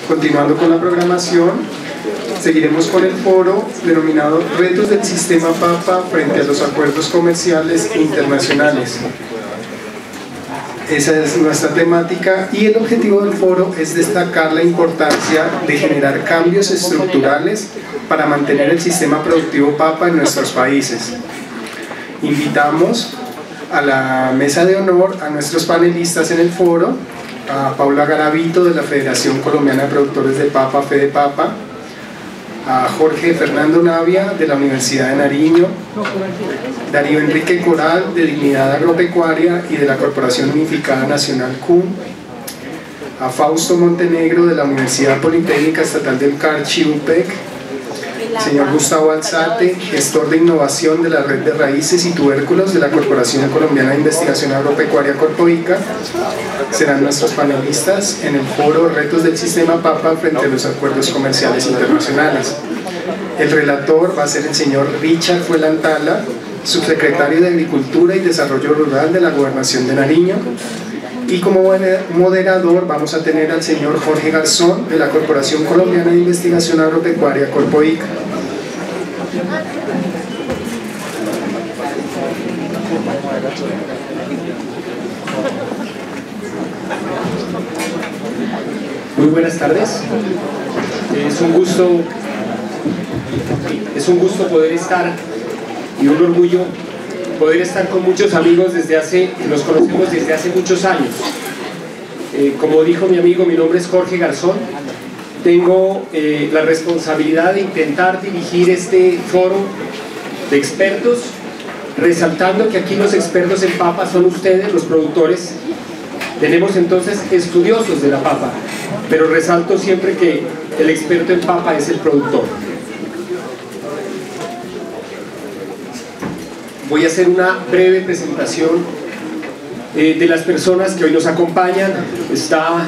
Continuando con la programación, seguiremos con el foro denominado Retos del Sistema PAPA frente a los acuerdos comerciales internacionales. Esa es nuestra temática y el objetivo del foro es destacar la importancia de generar cambios estructurales para mantener el sistema productivo PAPA en nuestros países. Invitamos a la mesa de honor a nuestros panelistas en el foro, a Paula Garavito de la Federación Colombiana de Productores de Papa, FEDEPAPA, a Jorge Fernando Navia de la Universidad de Nariño, Darío Enrique Coral de Dignidad Agropecuaria y de la Corporación Unificada Nacional CUN, a Fausto Montenegro de la Universidad Politécnica Estatal del Carchi, UPEC, señor Gustavo Alzate, gestor de innovación de la Red de Raíces y Tubérculos de la Corporación Colombiana de Investigación Agropecuaria Corpoica, serán nuestros panelistas en el foro Retos del Sistema PAPA frente a los acuerdos comerciales internacionales. El relator va a ser el señor Richard Fuelantala, subsecretario de Agricultura y Desarrollo Rural de la Gobernación de Nariño, y como moderador vamos a tener al señor Jorge Garzón de la Corporación Colombiana de Investigación Agropecuaria Corpoica. Muy buenas tardes. Es un gusto poder estar y un orgullo poder estar con muchos amigos nos conocemos desde hace muchos años. Como dijo mi amigo, mi nombre es Jorge Garzón. Tengo la responsabilidad de intentar dirigir este foro de expertos, resaltando que aquí los expertos en papa son ustedes, los productores. Tenemos entonces estudiosos de la papa, pero resalto siempre que el experto en papa es el productor. Voy a hacer una breve presentación de las personas que hoy nos acompañan. Está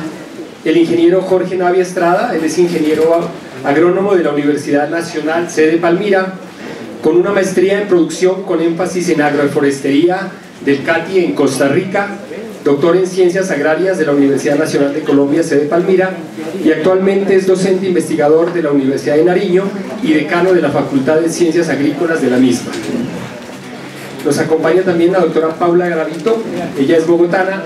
el ingeniero Jorge Navia Estrada, él es ingeniero agrónomo de la Universidad Nacional sede Palmira, con una maestría en producción con énfasis en agroforestería del CATI en Costa Rica, doctor en Ciencias Agrarias de la Universidad Nacional de Colombia, sede Palmira, y actualmente es docente investigador de la Universidad de Nariño y decano de la Facultad de Ciencias Agrícolas de la misma. Nos acompaña también la doctora Paula Garavito, ella es bogotana,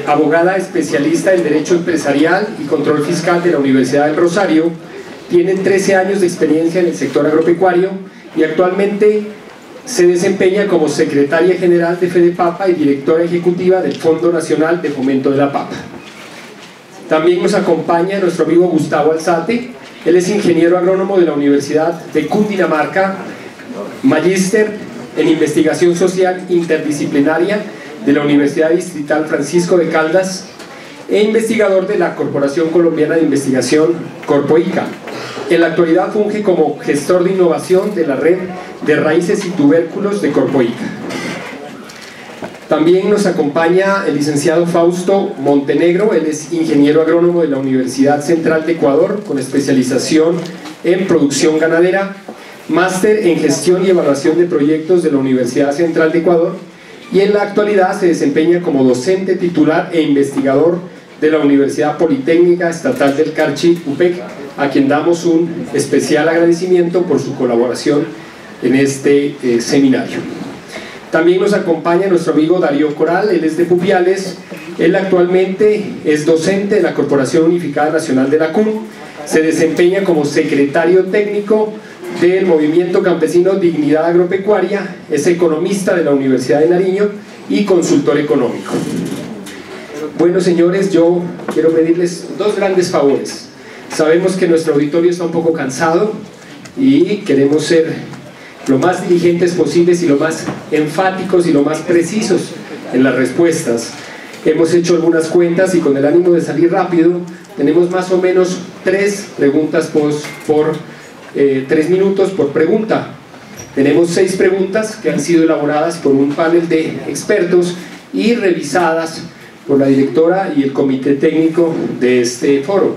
abogada especialista en Derecho Empresarial y Control Fiscal de la Universidad del Rosario, tiene 13 años de experiencia en el sector agropecuario y actualmente se desempeña como secretaria general de FEDEPAPA y directora ejecutiva del Fondo Nacional de Fomento de la Papa. También nos acompaña nuestro amigo Gustavo Alzate, él es ingeniero agrónomo de la Universidad de Cundinamarca, magíster en Investigación Social Interdisciplinaria de la Universidad Distrital Francisco de Caldas e investigador de la Corporación Colombiana de Investigación Corpoica. En la actualidad funge como gestor de innovación de la Red de Raíces y Tubérculos de Corpoica. También nos acompaña el licenciado Fausto Montenegro, él es ingeniero agrónomo de la Universidad Central de Ecuador con especialización en producción ganadera, máster en gestión y evaluación de proyectos de la Universidad Central de Ecuador y en la actualidad se desempeña como docente titular e investigador de la Universidad Politécnica Estatal del Carchi, UPEC, a quien damos un especial agradecimiento por su colaboración en este seminario. También nos acompaña nuestro amigo Darío Coral, él es de Pupiales, él actualmente es docente de la Corporación Unificada Nacional de la CUN, se desempeña como secretario técnico del Movimiento Campesino Dignidad Agropecuaria, es economista de la Universidad de Nariño y consultor económico. Bueno, señores, yo quiero pedirles dos grandes favores. Sabemos que nuestro auditorio está un poco cansado y queremos ser lo más diligentes posibles y lo más enfáticos y lo más precisos en las respuestas. Hemos hecho algunas cuentas y con el ánimo de salir rápido tenemos más o menos 3 preguntas por 3 minutos por pregunta. Tenemos 6 preguntas que han sido elaboradas por un panel de expertos y revisadas por la directora y el comité técnico de este foro.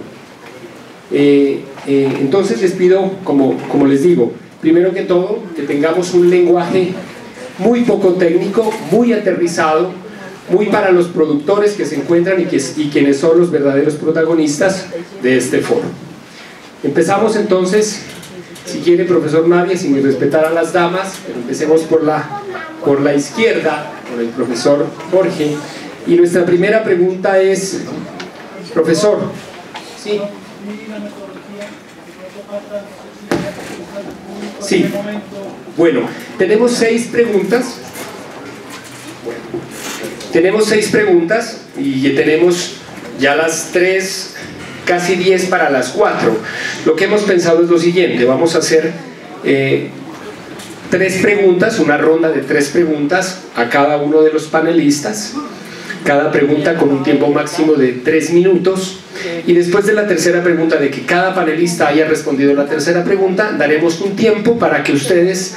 Entonces les pido, como les digo, primero que todo, que tengamos un lenguaje muy poco técnico, muy aterrizado, muy para los productores que se encuentran y quienes son los verdaderos protagonistas de este foro. Empezamos entonces, si quiere, profesor Navia, sin respetar a las damas, pero empecemos por la izquierda, por el profesor Jorge, y nuestra primera pregunta es, profesor, ¿sí? Sí, bueno, tenemos 6 preguntas. Tenemos 6 preguntas y tenemos ya las 3, casi 10 para las 4. Lo que hemos pensado es lo siguiente: vamos a hacer 3 preguntas, una ronda de 3 preguntas a cada uno de los panelistas, cada pregunta con un tiempo máximo de 3 minutos, y después de la tercera pregunta, de que cada panelista haya respondido la tercera pregunta, daremos un tiempo para que ustedes,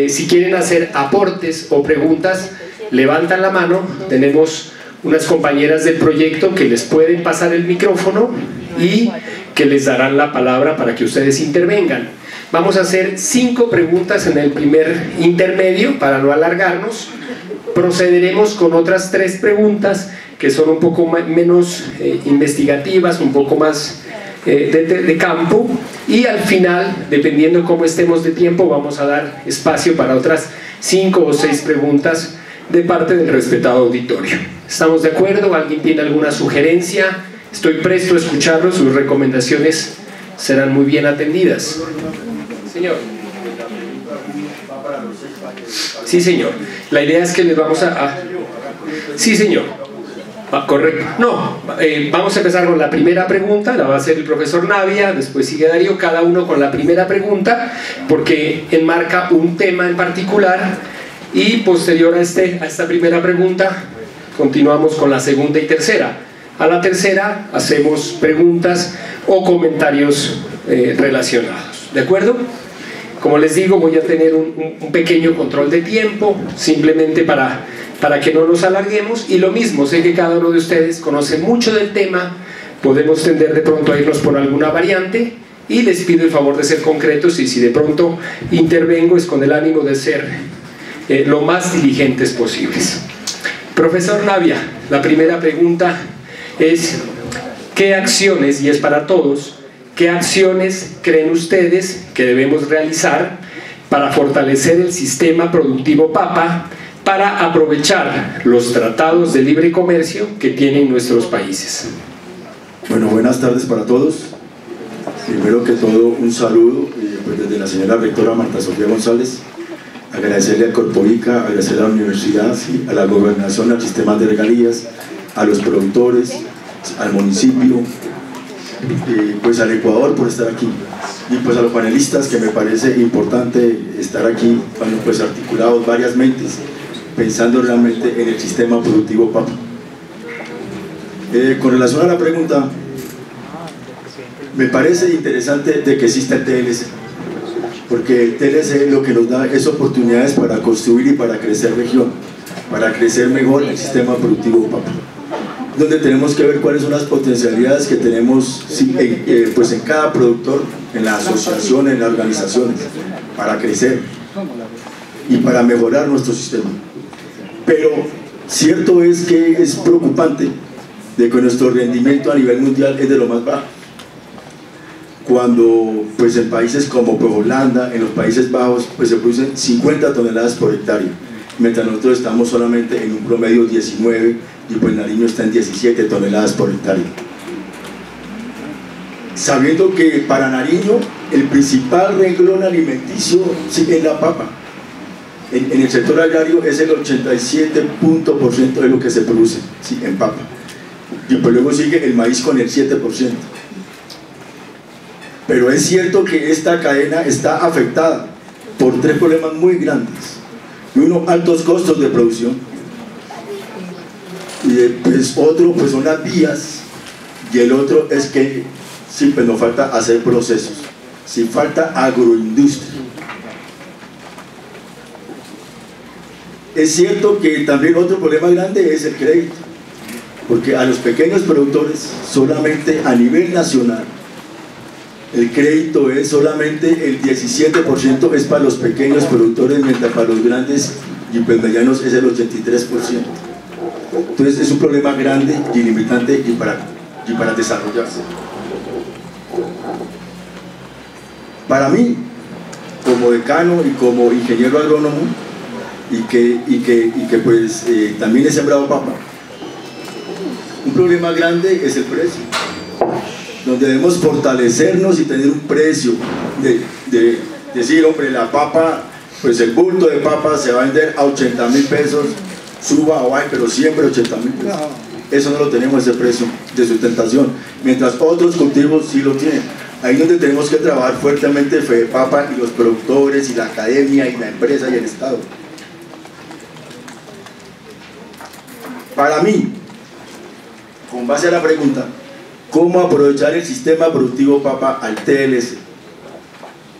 si quieren hacer aportes o preguntas, levantan la mano. Tenemos unas compañeras del proyecto que les pueden pasar el micrófono y que les darán la palabra para que ustedes intervengan. Vamos a hacer 5 preguntas en el primer intermedio para no alargarnos. Procederemos con otras 3 preguntas que son un poco menos investigativas, un poco más de campo, y al final, dependiendo cómo estemos de tiempo, vamos a dar espacio para otras 5 o 6 preguntas de parte del respetado auditorio. ¿Estamos de acuerdo? ¿Alguien tiene alguna sugerencia? Estoy presto a escucharlos, sus recomendaciones serán muy bien atendidas. Señor. Sí, señor. La idea es que les vamos a... Sí, señor. Correcto. No, vamos a empezar con la primera pregunta, la va a hacer el profesor Navia, después sigue Darío, cada uno con la primera pregunta, porque enmarca un tema en particular, y posterior a esta primera pregunta continuamos con la segunda y tercera. A la tercera hacemos preguntas o comentarios relacionados. ¿De acuerdo? Como les digo, voy a tener un pequeño control de tiempo, simplemente para que no nos alarguemos, y lo mismo, sé que cada uno de ustedes conoce mucho del tema, podemos tender de pronto a irnos por alguna variante, y les pido el favor de ser concretos, y si de pronto intervengo es con el ánimo de ser lo más diligentes posibles. Profesor Navia, la primera pregunta es: ¿qué acciones, y es para todos, qué acciones creen ustedes que debemos realizar para fortalecer el sistema productivo papa, para aprovechar los tratados de libre comercio que tienen nuestros países? Bueno, buenas tardes para todos. Primero que todo, un saludo pues desde la señora rectora Marta Sofía González, agradecerle al Corpoica, agradecerle a la universidad, a la gobernación, al sistema de regalías, a los productores, al municipio, pues al Ecuador por estar aquí, y pues a los panelistas, que me parece importante estar aquí, bueno, pues articulados varias mentes, pensando realmente en el sistema productivo papa. Con relación a la pregunta, me parece interesante de que exista el TLC, porque el TLC lo que nos da es oportunidades para construir y para crecer región, para crecer mejor el sistema productivo papa, donde tenemos que ver cuáles son las potencialidades que tenemos pues en cada productor, en la asociación, en las organizaciones, para crecer y para mejorar nuestro sistema. Pero cierto es que es preocupante de que nuestro rendimiento a nivel mundial es de lo más bajo, cuando pues en países como pues Holanda, en los Países Bajos, pues se producen 50 toneladas por hectárea, mientras nosotros estamos solamente en un promedio 19, y pues Nariño está en 17 toneladas por hectárea. Sabiendo que para Nariño el principal renglón alimenticio es la papa. En el sector agrario es el 87% de lo que se produce, ¿sí?, en papa. Y pues luego sigue el maíz con el 7%. Pero es cierto que esta cadena está afectada por 3 problemas muy grandes. Uno, altos costos de producción, y pues otro pues son las vías, y el otro es que sí, pues nos falta hacer procesos, sí, falta agroindustria. Es cierto que también otro problema grande es el crédito, porque a los pequeños productores solamente a nivel nacional el crédito es solamente el 17%, es para los pequeños productores, mientras para los grandes y pues medianos es el 83%. Entonces es un problema grande y limitante y para desarrollarse. Para mí, como decano y como ingeniero agrónomo, y que pues también he sembrado papa, un problema grande es el precio, donde debemos fortalecernos y tener un precio de decir, hombre, la papa, pues el bulto de papa se va a vender a 80.000 pesos, suba o baje, pero siempre 80.000 pesos. Eso no lo tenemos, ese precio de sustentación, mientras otros cultivos sí lo tienen. Ahí es donde tenemos que trabajar fuertemente FEDEPAPA y los productores y la academia y la empresa y el Estado. Para mí, con base a la pregunta, ¿cómo aprovechar el sistema productivo papa al TLC?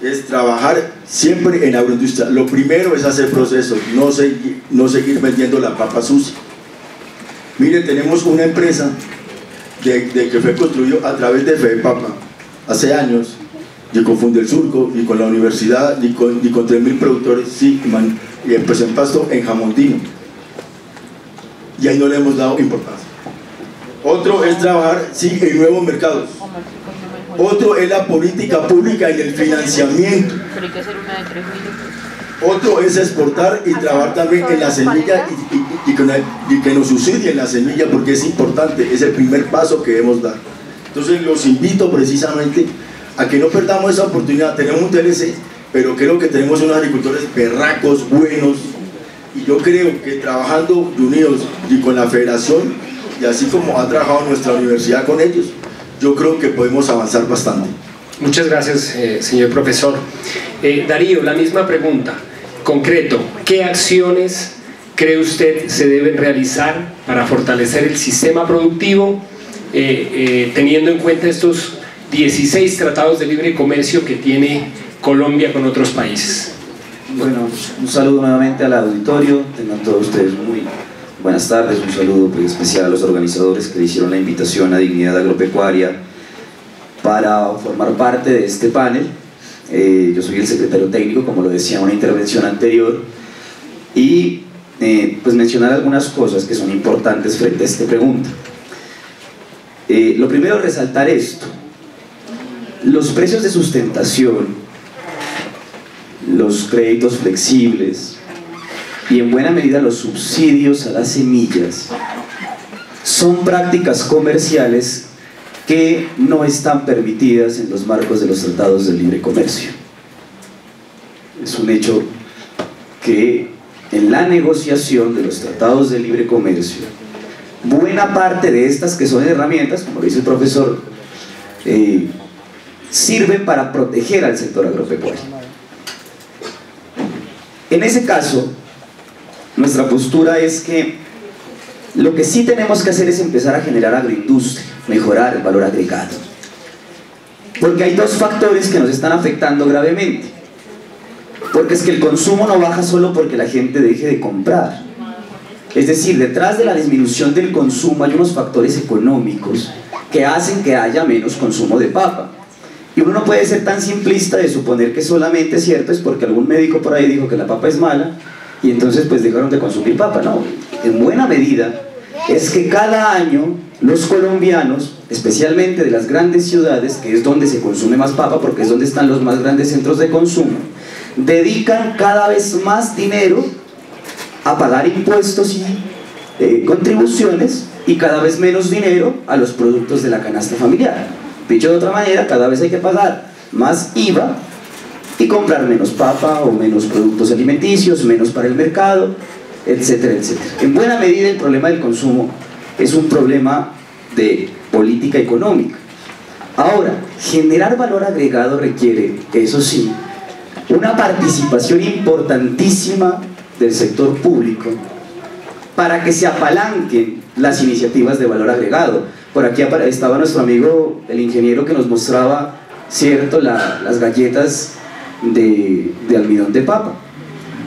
Es trabajar siempre en agroindustria. Lo primero es hacer procesos, no seguir vendiendo la papa sucia. Mire, tenemos una empresa que fue construido a través de FEDEPAPA hace años, y con Fundelsurco y con la universidad y con 3.000 productores, sí, y empezó en Pasto, en Jamondino, y ahí no le hemos dado importancia. Otro es trabajar, sí, en nuevos mercados. Otro es la política pública y el financiamiento. Otro es exportar y trabajar también en la semilla y que nos subsidien la semilla, porque es importante, es el primer paso que debemos dar. Entonces los invito precisamente a que no perdamos esa oportunidad. Tenemos un TLC, pero creo que tenemos unos agricultores berracos, buenos, y yo creo que trabajando unidos y con la federación, y así como ha trabajado nuestra universidad con ellos, yo creo que podemos avanzar bastante. Muchas gracias, señor profesor. Darío, la misma pregunta. Concreto, ¿qué acciones cree usted se deben realizar para fortalecer el sistema productivo, teniendo en cuenta estos 16 tratados de libre comercio que tiene Colombia con otros países? Bueno, un saludo nuevamente al auditorio, tengan todos ustedes muy buenas tardes, un saludo pues, especial a los organizadores que le hicieron la invitación a Dignidad Agropecuaria para formar parte de este panel. Yo soy el secretario técnico, como lo decía en una intervención anterior, y pues mencionar algunas cosas que son importantes frente a esta pregunta. Lo primero es resaltar esto: los precios de sustentación, los créditos flexibles y en buena medida los subsidios a las semillas son prácticas comerciales que no están permitidas en los marcos de los tratados de libre comercio. Es un hecho que en la negociación de los tratados de libre comercio, buena parte de estas que son herramientas, como lo dice el profesor, sirven para proteger al sector agropecuario. En ese caso, nuestra postura es que lo que sí tenemos que hacer es empezar a generar agroindustria, mejorar el valor agregado. Porque hay dos factores que nos están afectando gravemente. Porque es que el consumo no baja solo porque la gente deje de comprar. Es decir, detrás de la disminución del consumo hay unos factores económicos que hacen que haya menos consumo de papa. Y uno no puede ser tan simplista de suponer que solamente es cierto es porque algún médico por ahí dijo que la papa es mala y entonces pues dejaron de consumir papa. No, en buena medida es que cada año los colombianos, especialmente de las grandes ciudades, que es donde se consume más papa porque es donde están los más grandes centros de consumo, dedican cada vez más dinero a pagar impuestos y contribuciones y cada vez menos dinero a los productos de la canasta familiar. Dicho de otra manera, cada vez hay que pagar más IVA y comprar menos papa o menos productos alimenticios, menos para el mercado, etcétera, etcétera. En buena medida el problema del consumo es un problema de política económica. Ahora, generar valor agregado requiere, eso sí, una participación importantísima del sector público para que se apalanquen las iniciativas de valor agregado. Por aquí estaba nuestro amigo el ingeniero que nos mostraba, cierto, las galletas de almidón de papa.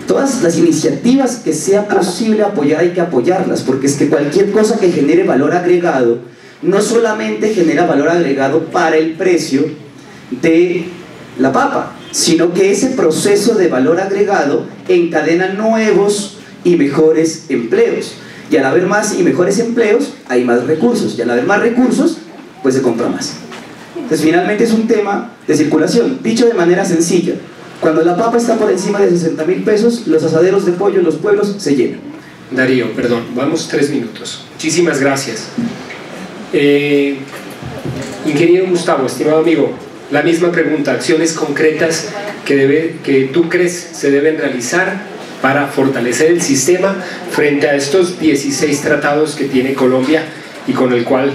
Todas las iniciativas que sea posible apoyar hay que apoyarlas, porque es que cualquier cosa que genere valor agregado no solamente genera valor agregado para el precio de la papa, sino que ese proceso de valor agregado encadena nuevos y mejores empleos. Y al haber más y mejores empleos, hay más recursos. Y al haber más recursos, pues se compra más. Entonces finalmente es un tema de circulación. Dicho de manera sencilla, cuando la papa está por encima de 60.000 pesos, los asaderos de pollo en los pueblos se llenan. Darío, perdón, vamos 3 minutos. Muchísimas gracias. Ingeniero Gustavo, estimado amigo, la misma pregunta, acciones concretas que tú crees se deben realizar para fortalecer el sistema frente a estos 16 tratados que tiene Colombia y con el cual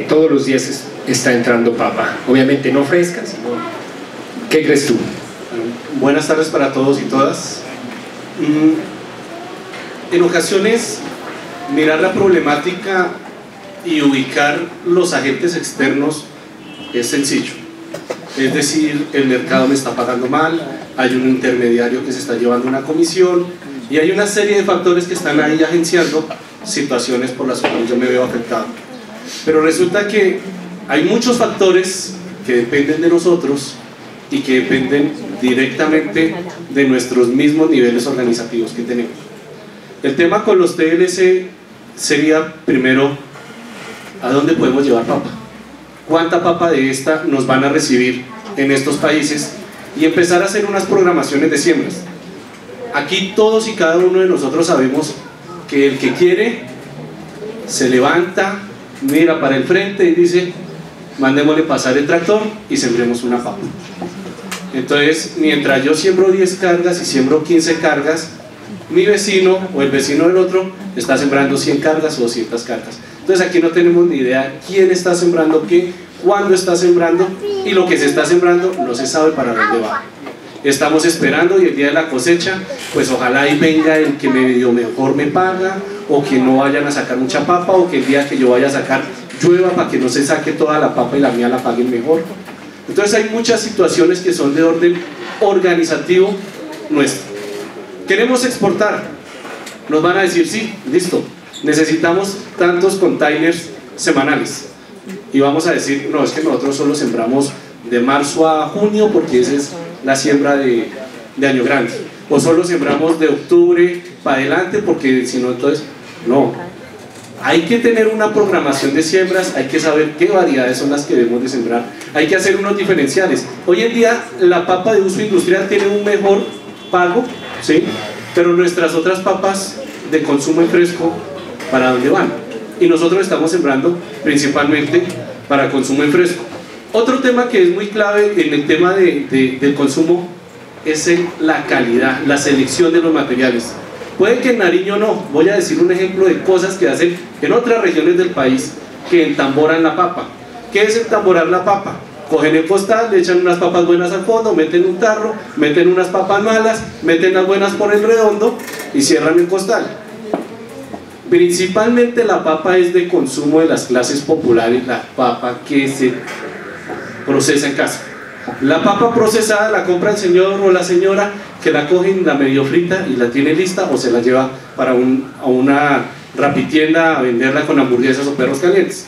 todos los días está entrando papa. Obviamente no fresca, sino... ¿Qué crees tú? Buenas tardes para todos y todas. En ocasiones, mirar la problemática y ubicar los agentes externos es sencillo. Es decir, el mercado me está pagando mal, hay un intermediario que se está llevando una comisión y hay una serie de factores que están ahí agenciando situaciones por las cuales yo me veo afectado. Pero resulta que hay muchos factores que dependen de nosotros y que dependen directamente de nuestros mismos niveles organizativos que tenemos. El tema con los TLC sería, primero, ¿a dónde podemos llevar papa? ¿Cuánta papa de esta nos van a recibir en estos países? Y empezar a hacer unas programaciones de siembras. Aquí todos y cada uno de nosotros sabemos que el que quiere se levanta, mira para el frente y dice: mandémosle pasar el tractor y sembremos una papa. Entonces, mientras yo siembro 10 cargas y siembro 15 cargas, mi vecino o el vecino del otro está sembrando 100 cargas o 200 cargas. Entonces aquí no tenemos ni idea quién está sembrando qué, cuándo está sembrando, y lo que se está sembrando no se sabe para dónde va. Estamos esperando y el día de la cosecha, pues ojalá ahí venga el que mejor me paga, o que no vayan a sacar mucha papa, o que el día que yo vaya a sacar llueva para que no se saque toda la papa y la mía la paguen mejor. Entonces hay muchas situaciones que son de orden organizativo nuestro. Queremos exportar, nos van a decir: sí, listo, necesitamos tantos containers semanales, y vamos a decir: no, es que nosotros solo sembramos de marzo a junio porque esa es la siembra de año grande, o solo sembramos de octubre para adelante porque si no, entonces no. Hay que tener una programación de siembras, hay que saber qué variedades son las que debemos de sembrar, hay que hacer unos diferenciales. Hoy en día la papa de uso industrial tiene un mejor pago, ¿sí? Pero nuestras otras papas de consumo en fresco, ¿para dónde van? Y nosotros estamos sembrando principalmente para consumo en fresco. Otro tema que es muy clave en el tema del consumo es la calidad, la selección de los materiales. Puede que en Nariño no, voy a decir un ejemplo de cosas que hacen en otras regiones del país que entamboran la papa. ¿Qué es entamborar la papa? Cogen el costal, le echan unas papas buenas al fondo, meten un tarro, meten unas papas malas, meten las buenas por el redondo y cierran el costal. Principalmente la papa es de consumo de las clases populares, la papa que se procesa en casa. La papa procesada la compra el señor o la señora que la cogen, la medio frita y la tiene lista, o se la lleva para a una rapitienda a venderla con hamburguesas o perros calientes.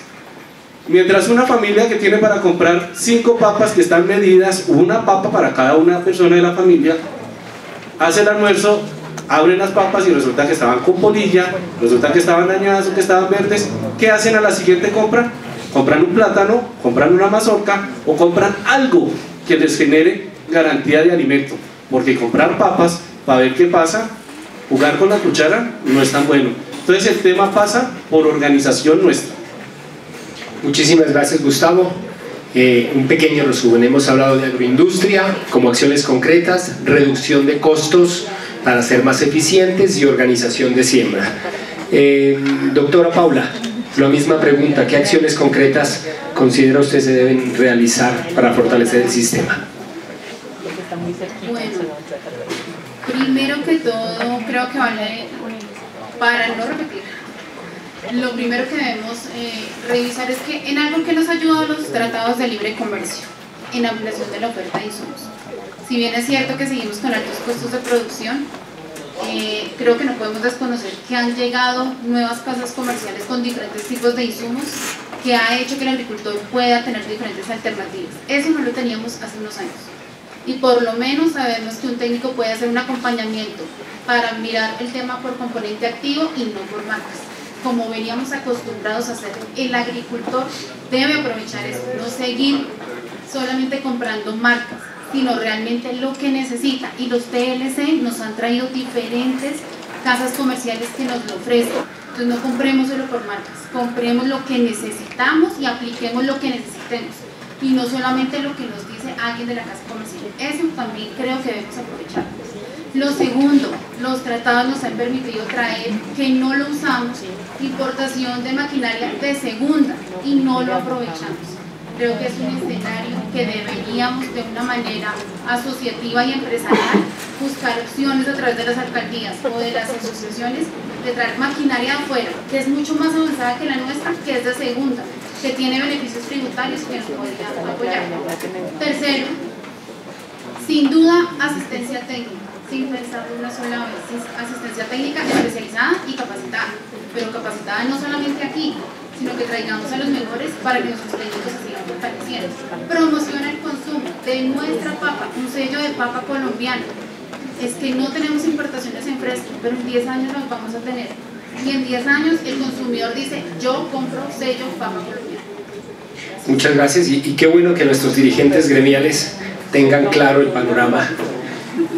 Mientras una familia que tiene para comprar 5 papas que están medidas, una papa para cada una persona de la familia, hace el almuerzo, abren las papas y resulta que estaban con polilla, resulta que estaban dañadas o que estaban verdes. ¿Qué hacen a la siguiente compra? Compran un plátano, compran una mazorca o compran algo que les genere garantía de alimento, porque comprar papas para ver qué pasa, jugar con la cuchara, no es tan bueno. Entonces el tema pasa por organización nuestra. Muchísimas gracias, Gustavo. Un pequeño resumen: hemos hablado de agroindustria como acciones concretas, reducción de costos para ser más eficientes y organización de siembra. Doctora Paula, la misma pregunta: ¿qué acciones concretas considera usted se deben realizar para fortalecer el sistema? Bueno, primero que todo, creo que vale, para no repetir, lo primero que debemos revisar es que en algo que nos ayudan los tratados de libre comercio, en ampliación de la oferta de insumos. Si bien es cierto que seguimos con altos costos de producción, creo que no podemos desconocer que han llegado nuevas casas comerciales con diferentes tipos de insumos, que ha hecho que el agricultor pueda tener diferentes alternativas. Eso no lo teníamos hace unos años. y por lo menos sabemos que un técnico puede hacer un acompañamiento para mirar el tema por componente activo y no por marcas, como veníamos acostumbrados a hacer. El agricultor debe aprovechar eso, no seguir solamente comprando marcas, sino realmente lo que necesita, y los TLC nos han traído diferentes casas comerciales que nos lo ofrecen. Entonces no compremos solo por marcas, compremos lo que necesitamos y apliquemos lo que necesitemos, y no solamente lo que nos dice alguien de la casa comercial. Eso también creo que debemos aprovechar. Lo segundo, los tratados nos han permitido traer, que no lo usamos, importación de maquinaria de segunda y no lo aprovechamos. Creo que es un escenario que deberíamos de una manera asociativa y empresarial buscar opciones a través de las alcaldías o de las asociaciones de traer maquinaria de afuera, que es mucho más avanzada que la nuestra, que es de segunda, que tiene beneficios tributarios que nos podrían apoyar. Tercero, sin duda, asistencia técnica, sin pensar una sola vez, asistencia técnica especializada y capacitada, pero capacitada no solamente aquí, sino que traigamos a los mejores para que nuestros técnicos se sigan fortaleciendo. Promociona el consumo de nuestra papa, un sello de papa colombiano. Es que no tenemos importaciones en fresco, pero en 10 años los vamos a tener. Y en 10 años el consumidor dice, yo compro sello papa colombiana. Muchas gracias, y qué bueno que nuestros dirigentes gremiales tengan claro el panorama.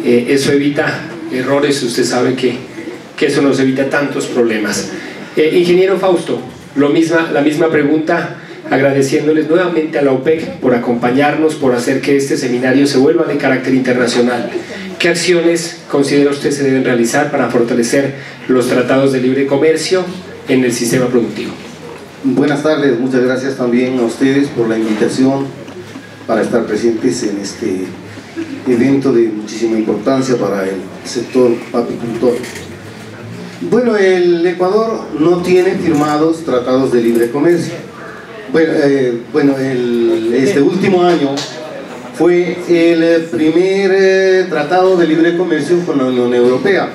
Eso evita errores, usted sabe que eso nos evita tantos problemas. Ingeniero Fausto, la misma pregunta, agradeciéndoles nuevamente a la OPEC por acompañarnos, por hacer que este seminario se vuelva de carácter internacional. ¿Qué acciones considera usted se deben realizar para fortalecer los tratados de libre comercio en el sistema productivo? Buenas tardes, muchas gracias también a ustedes por la invitación para estar presentes en este evento de muchísima importancia para el sector apicultor. Bueno, el Ecuador no tiene firmados tratados de libre comercio. Este último año fue el primer tratado de libre comercio con la Unión Europea.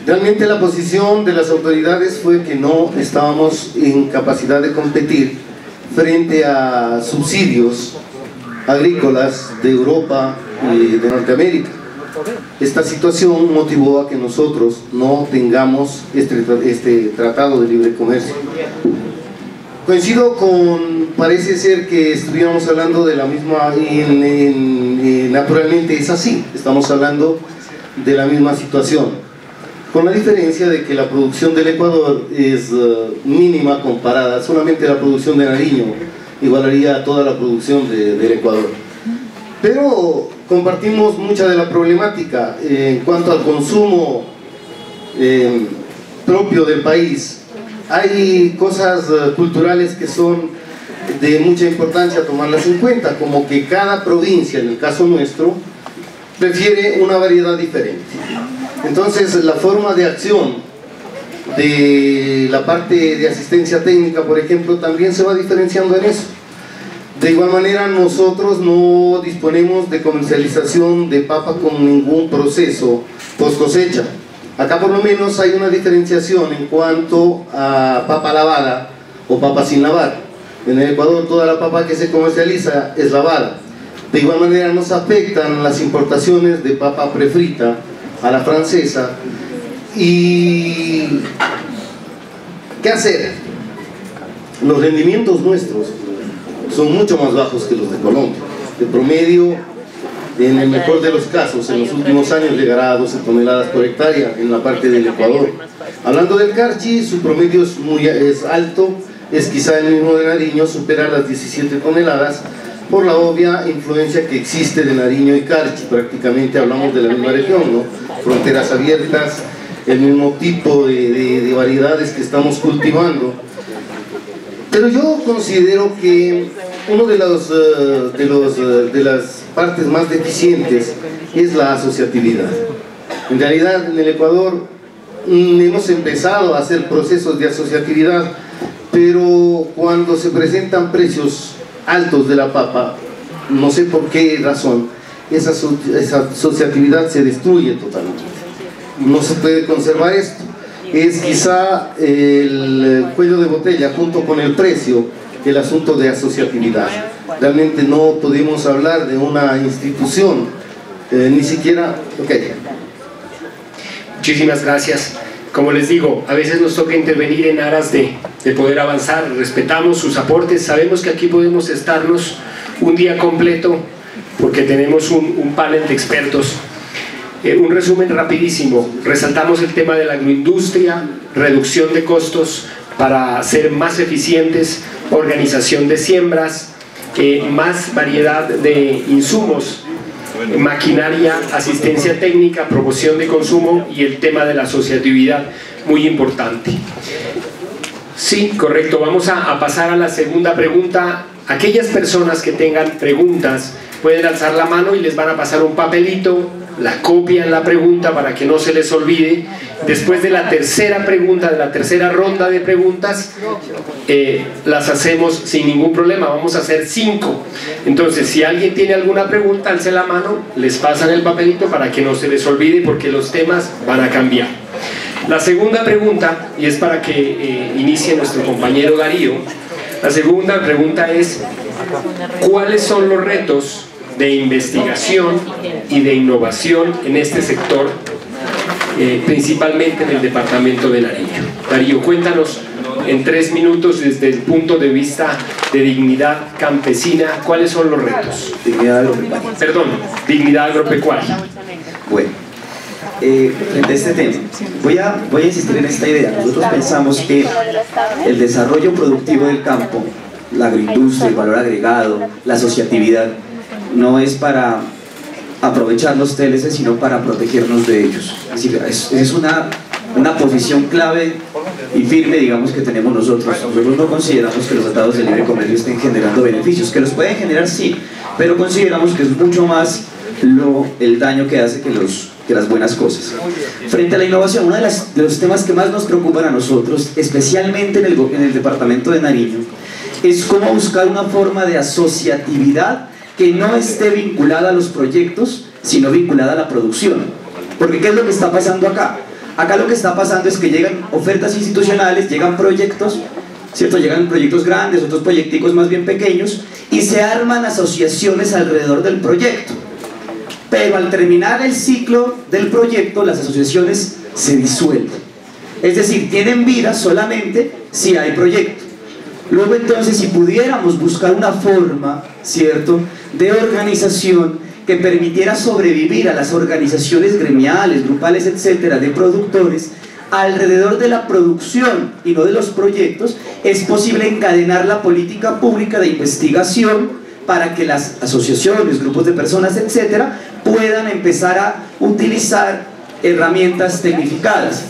Realmente la posición de las autoridades fue que no estábamos en capacidad de competir frente a subsidios agrícolas de Europa y de Norteamérica. Esta situación motivó a que nosotros no tengamos este tratado de libre comercio. Coincido con, parece ser que estuviéramos hablando de la misma, y naturalmente es así, estamos hablando de la misma situación, con la diferencia de que la producción del Ecuador es mínima comparada, solamente la producción de Nariño igualaría a toda la producción del Ecuador. Pero compartimos mucha de la problemática en cuanto al consumo propio del país. Hay cosas culturales que son de mucha importancia tomarlas en cuenta, como que cada provincia, en el caso nuestro, prefiere una variedad diferente. Entonces la forma de acción de la parte de asistencia técnica, por ejemplo, también se va diferenciando en eso. De igual manera, nosotros no disponemos de comercialización de papa con ningún proceso post cosecha. Acá por lo menos hay una diferenciación en cuanto a papa lavada o papa sin lavar. En el Ecuador toda la papa que se comercializa es lavada. De igual manera nos afectan las importaciones de papa prefrita a la francesa. ¿Y qué hacer? Los rendimientos nuestros son mucho más bajos que los de Colombia. De promedio, en el mejor de los casos, en los últimos años llegará a 12 toneladas por hectárea en la parte del Ecuador. Hablando del carchi, su promedio es alto, es quizá el mismo de Nariño, supera las 17 toneladas, por la obvia influencia que existe de Nariño y Carchi. Prácticamente hablamos de la misma región, ¿no? Fronteras abiertas, el mismo tipo de variedades que estamos cultivando. Pero yo considero que uno de las partes más deficientes es la asociatividad. En realidad en el Ecuador hemos empezado a hacer procesos de asociatividad, pero cuando se presentan precios altos de la papa, no sé por qué razón, esa asociatividad se destruye totalmente. No se puede conservar esto. Es quizá el cuello de botella junto con el precio, el asunto de asociatividad. Realmente no podemos hablar de una institución ni siquiera, ok. Muchísimas gracias. Como les digo, a veces nos toca intervenir en aras de poder avanzar. Respetamos sus aportes, sabemos que aquí podemos estarnos un día completo porque tenemos un panel de expertos. Un resumen rapidísimo: resaltamos el tema de la agroindustria, reducción de costos para ser más eficientes, organización de siembras, más variedad de insumos, maquinaria, asistencia técnica, promoción de consumo y el tema de la asociatividad, muy importante. Sí, correcto. Vamos a pasar a la segunda pregunta. Aquellas personas que tengan preguntas pueden alzar la mano y les van a pasar un papelito, la copian la pregunta para que no se les olvide. Después de la tercera pregunta, de la tercera ronda de preguntas, las hacemos sin ningún problema. Vamos a hacer 5. Entonces, si alguien tiene alguna pregunta, alce la mano, les pasan el papelito para que no se les olvide, porque los temas van a cambiar. La segunda pregunta, y es para que inicie nuestro compañero Darío, la segunda pregunta es: ¿cuáles son los retos de investigación y de innovación en este sector, principalmente en el departamento de Nariño? Darío, cuéntanos en 3 minutos, desde el punto de vista de dignidad campesina, ¿cuáles son los retos? Dignidad agropecuaria. Perdón, dignidad agropecuaria. Bueno, frente a este tema, voy a insistir en esta idea. Nosotros pensamos que el desarrollo productivo del campo, la agroindustria, el valor agregado, la asociatividad, no es para aprovechar los TLC, sino para protegernos de ellos. Es decir, es una posición clave y firme, digamos, que tenemos nosotros. Nosotros no consideramos que los tratados de libre comercio estén generando beneficios, que los pueden generar, sí, pero consideramos que es mucho más el daño que hace que las buenas cosas. Frente a la innovación, uno de los temas que más nos preocupan a nosotros, especialmente en el departamento de Nariño, es cómo buscar una forma de asociatividad que no esté vinculada a los proyectos, sino vinculada a la producción. Porque ¿qué es lo que está pasando acá? Acá lo que está pasando es que llegan ofertas institucionales, llegan proyectos, ¿cierto? Llegan proyectos grandes, otros proyecticos más bien pequeños, y se arman asociaciones alrededor del proyecto. Pero al terminar el ciclo del proyecto, las asociaciones se disuelven. Es decir, tienen vida solamente si hay proyecto. Luego entonces, si pudiéramos buscar una forma, ¿cierto?, de organización que permitiera sobrevivir a las organizaciones gremiales, grupales, etcétera, de productores, alrededor de la producción y no de los proyectos, es posible encadenar la política pública de investigación para que las asociaciones, grupos de personas, etcétera, puedan empezar a utilizar herramientas tecnificadas.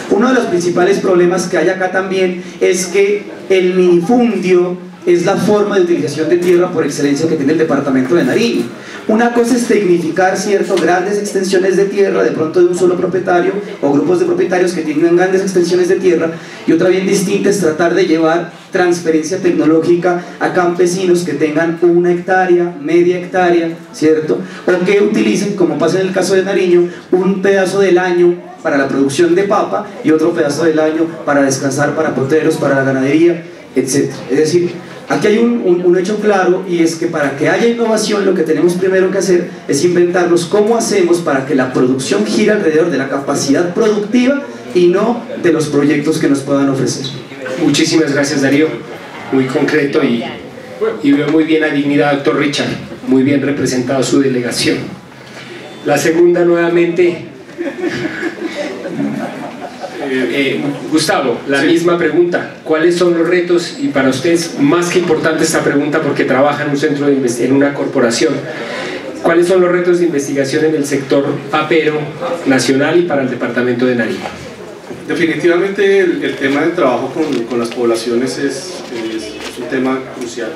Uno de los principales problemas que hay acá también es que el minifundio es la forma de utilización de tierra por excelencia que tiene el departamento de Nariño. Una cosa es tecnificar, ¿cierto?, grandes extensiones de tierra, de pronto de un solo propietario o grupos de propietarios que tienen grandes extensiones de tierra, y otra bien distinta es tratar de llevar transferencia tecnológica a campesinos que tengan 1 hectárea, media hectárea, ¿cierto?, o que utilicen, como pasa en el caso de Nariño, un pedazo del año para la producción de papa y otro pedazo del año para descansar, para potreros, para la ganadería, etc. Es decir, aquí hay un hecho claro, y es que para que haya innovación lo que tenemos primero que hacer es inventarnos cómo hacemos para que la producción gire alrededor de la capacidad productiva y no de los proyectos que nos puedan ofrecer. Muchísimas gracias, Darío, muy concreto y veo muy bien a dignidad, doctor Richard, muy bien representado su delegación. La segunda nuevamente, Gustavo, la misma pregunta: ¿cuáles son los retos? Y para usted es más que importante esta pregunta porque trabaja en un centro de en una corporación. ¿Cuáles son los retos de investigación en el sector papero nacional y para el departamento de Nariño? Definitivamente el tema del trabajo con las poblaciones es un tema crucial.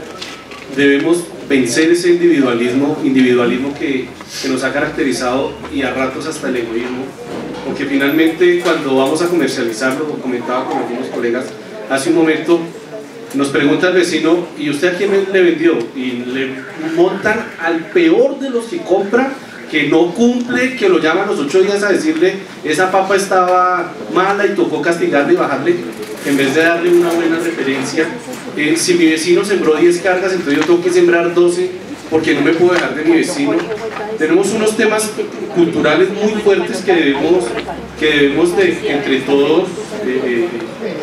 Debemos vencer ese individualismo que nos ha caracterizado, y a ratos hasta el egoísmo, porque finalmente cuando vamos a comercializarlo, lo comentaba con algunos colegas hace un momento, nos pregunta el vecino: ¿y usted a quién le vendió? Y le montan al peor de los que compra, que no cumple, que lo llaman los 8 días a decirle esa papa estaba mala y tocó castigarle y bajarle, en vez de darle una buena referencia. Si mi vecino sembró 10 cargas, entonces yo tengo que sembrar 12 porque no me puedo dejar de mi vecino. Tenemos unos temas culturales muy fuertes que debemos de entre todos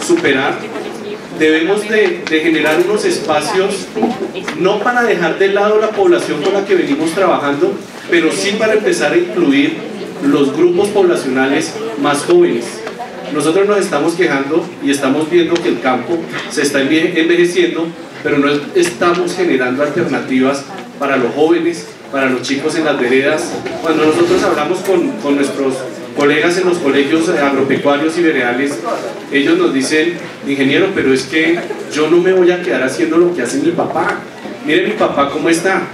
superar. Debemos de generar unos espacios, no para dejar de lado la población con la que venimos trabajando, pero sí para empezar a incluir los grupos poblacionales más jóvenes. Nosotros nos estamos quejando y estamos viendo que el campo se está envejeciendo, pero no estamos generando alternativas para los jóvenes, para los chicos en las veredas. Cuando nosotros hablamos con nuestros colegas en los colegios agropecuarios y veredales, ellos nos dicen: ingeniero, pero es que yo no me voy a quedar haciendo lo que hace mi papá. Mire mi papá cómo está.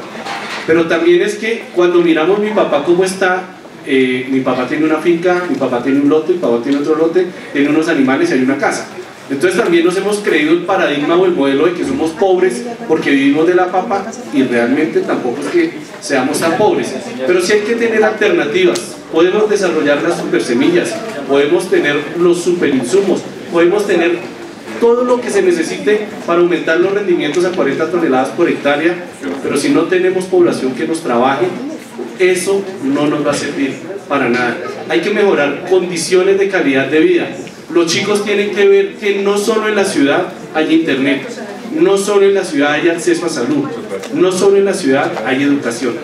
Pero también es que cuando miramos mi papá cómo está, mi papá tiene una finca, mi papá tiene un lote, mi papá tiene otro lote, tiene unos animales y hay una casa. Entonces también nos hemos creído el paradigma o el modelo de que somos pobres porque vivimos de la papa, y realmente tampoco es que seamos tan pobres. Pero sí hay que tener alternativas. Podemos desarrollar las super semillas, podemos tener los super insumos, podemos tener todo lo que se necesite para aumentar los rendimientos a 40 toneladas por hectárea, pero si no tenemos población que nos trabaje, eso no nos va a servir para nada. Hay que mejorar condiciones de calidad de vida. Los chicos tienen que ver que no solo en la ciudad hay internet, no solo en la ciudad hay acceso a salud, no solo en la ciudad hay educación.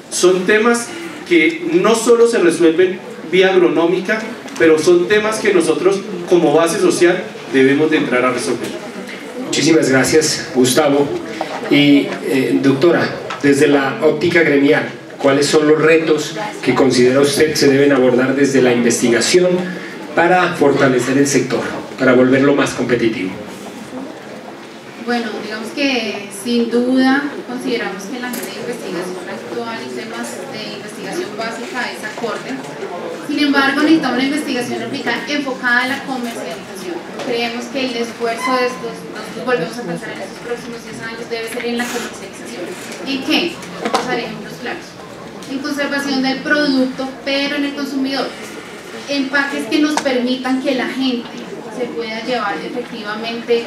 Son temas que no solo se resuelven vía agronómica, pero son temas que nosotros como base social debemos de entrar a resolver. Muchísimas gracias, Gustavo. Y doctora, desde la óptica gremial, ¿cuáles son los retos que considera usted se deben abordar desde la investigación para fortalecer el sector, para volverlo más competitivo? Bueno, digamos que sin duda consideramos que la agenda de investigación actual y temas de investigación básica es acorde. Sin embargo, necesitamos una investigación aplicada enfocada a la comercialización. Creemos que el esfuerzo de nosotros volvemos a pensar en estos próximos 10 años, debe ser en la comercialización. ¿En qué? Vamos a dar ejemplos claros. En conservación del producto, pero en el consumidor. Empaques que nos permitan que la gente se pueda llevar efectivamente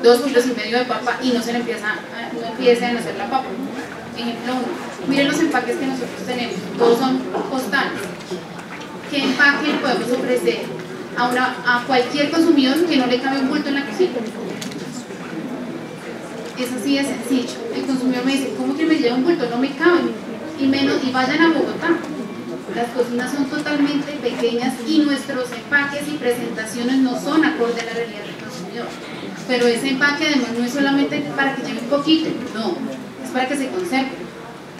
2,5 kilos de papa y no empiecen a hacer la papa. Ejemplo 1. Miren los empaques que nosotros tenemos, todos son postales. ¿Qué empaque le podemos ofrecer a cualquier consumidor que no le cabe un bulto en la cocina? Es así de sencillo. El consumidor me dice: ¿cómo que me lleva un bulto? No me cabe. Y vayan a Bogotá. Las cocinas son totalmente pequeñas y nuestros empaques y presentaciones no son acorde a la realidad del consumidor. Pero ese empaque además no es solamente para que lleve un poquito, no, es para que se conserve.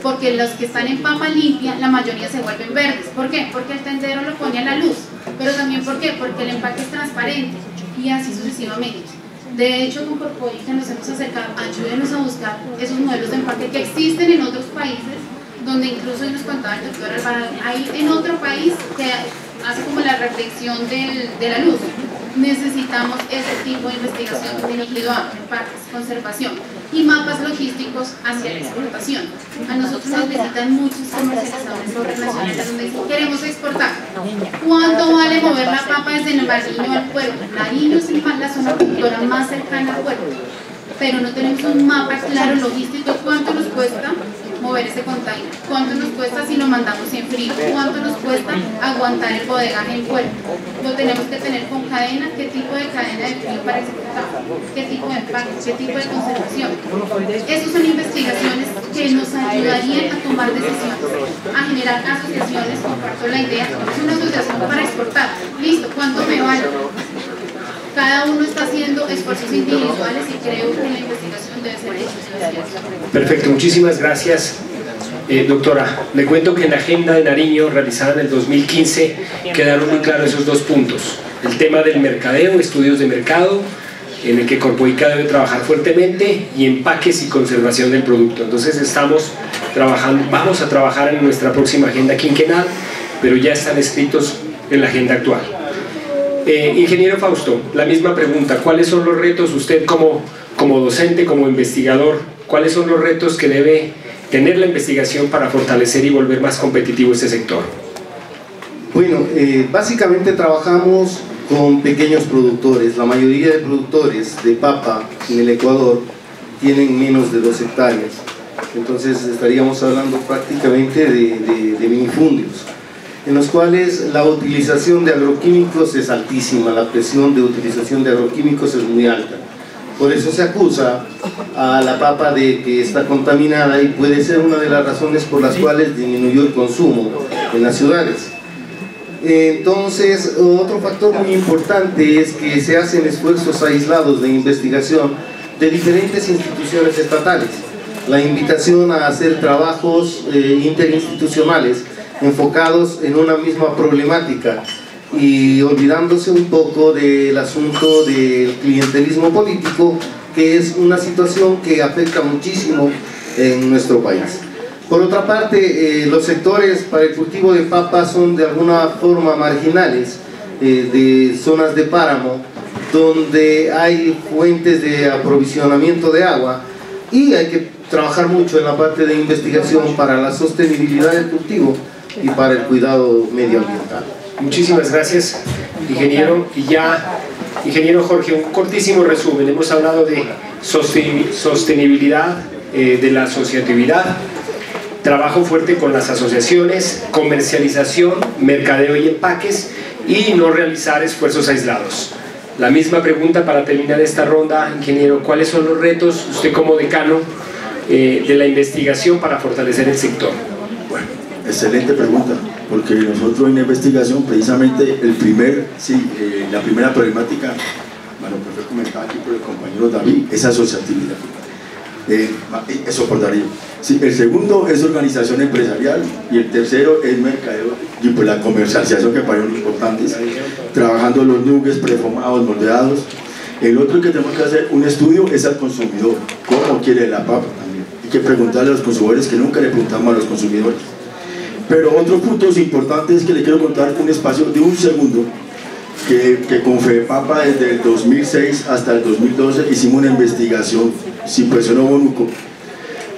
Porque los que están en papa limpia, la mayoría se vuelven verdes. ¿Por qué? Porque el tendero lo pone a la luz. Pero también ¿por qué? Porque el empaque es transparente y así sucesivamente. De hecho, con Corpoica nos hemos acercado, ayúdenos a buscar esos modelos de empaque que existen en otros países, donde incluso hoy nos contaba el doctor Alvarado, hay en otro país que hace como la reflexión de la luz. Necesitamos ese tipo de investigación dirigido a empaques, conservación y mapas logísticos hacia la exportación. A nosotros nos visitan muchos comercializadores internacionales donde dicen: queremos exportar. ¿Cuánto vale mover la papa desde Nariño al puerto? Nariño es la zona productora más cercana al puerto, pero no tenemos un mapa claro logístico. ¿Cuánto nos cuesta mover ese container? ¿Cuánto nos cuesta si lo mandamos en frío? ¿Cuánto nos cuesta aguantar el bodegaje en puerto? Lo tenemos que tener con cadena. ¿Qué tipo de cadena de frío para exportar? ¿Qué tipo de empaque? ¿Qué tipo de conservación? Esas son investigaciones que nos ayudarían a tomar decisiones, a generar asociaciones. Comparto la idea, es una asociación para exportar. Listo, ¿cuánto me vale? Cada uno está haciendo esfuerzos individuales y creo que la investigación debe ser hecha. Perfecto, muchísimas gracias. Doctora, le cuento que en la agenda de Nariño realizada en el 2015 quedaron muy claros esos dos puntos: el tema del mercadeo, estudios de mercado, en el que Corpoica debe trabajar fuertemente, y empaques y conservación del producto. Entonces estamos trabajando, vamos a trabajar en nuestra próxima agenda quinquenal, pero ya están escritos en la agenda actual. Ingeniero Fausto, la misma pregunta: ¿cuáles son los retos usted como docente, como investigador, cuáles son los retos que debe tener la investigación para fortalecer y volver más competitivo este sector? Bueno, básicamente trabajamos con pequeños productores. La mayoría de productores de papa en el Ecuador tienen menos de 2 hectáreas. Entonces estaríamos hablando prácticamente de minifundios, en los cuales la utilización de agroquímicos es altísima, la presión de utilización de agroquímicos es muy alta. Por eso se acusa a la papa de que está contaminada y puede ser una de las razones por las cuales disminuyó el consumo en las ciudades. Entonces, otro factor muy importante es que se hacen esfuerzos aislados de investigación de diferentes instituciones estatales. La invitación a hacer trabajos interinstitucionales enfocados en una misma problemática y olvidándose un poco del asunto del clientelismo político, que es una situación que afecta muchísimo en nuestro país. Por otra parte, los sectores para el cultivo de papa son de alguna forma marginales, de zonas de páramo, donde hay fuentes de aprovisionamiento de agua, y hay que trabajar mucho en la parte de investigación para la sostenibilidad del cultivo y para el cuidado medioambiental. Muchísimas gracias, ingeniero. Y ya, ingeniero Jorge, un cortísimo resumen. Hemos hablado de sostenibilidad, de la asociatividad, trabajo fuerte con las asociaciones, comercialización, mercadeo y empaques, y no realizar esfuerzos aislados. La misma pregunta para terminar esta ronda, ingeniero: ¿cuáles son los retos, usted como decano, de la investigación para fortalecer el sector? Bueno, excelente pregunta, porque nosotros en la investigación, precisamente la primera problemática, bueno, pues fue comentada aquí por el compañero David, es asociatividad. Eso por Darío. Sí, el segundo es organización empresarial, y el tercero es mercadeo y pues la comercialización, que para nosotros importantes, trabajando los nuggets preformados, moldeados. El otro que tenemos que hacer un estudio es al consumidor, cómo quiere la papa también. Hay que preguntarle a los consumidores, que nunca le preguntamos a los consumidores. Pero otros puntos importantes que le quiero contar, un espacio de un segundo, que con FEPAPA desde el 2006 hasta el 2012 hicimos una investigación sin presión Bonuco,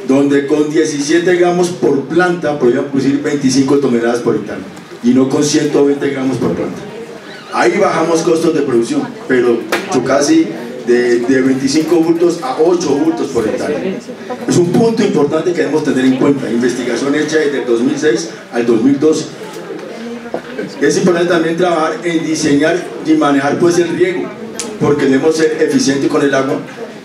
donde con 17 gramos por planta podían producir 25 toneladas por hectárea, y no con 120 gramos por planta. Ahí bajamos costos de producción, pero casi de 25 bultos a 8 bultos por hectárea. Es un punto importante que debemos tener en cuenta. Investigación hecha desde el 2006 al 2012. Es importante también trabajar en diseñar y manejar pues el riego, porque debemos ser eficientes con el agua,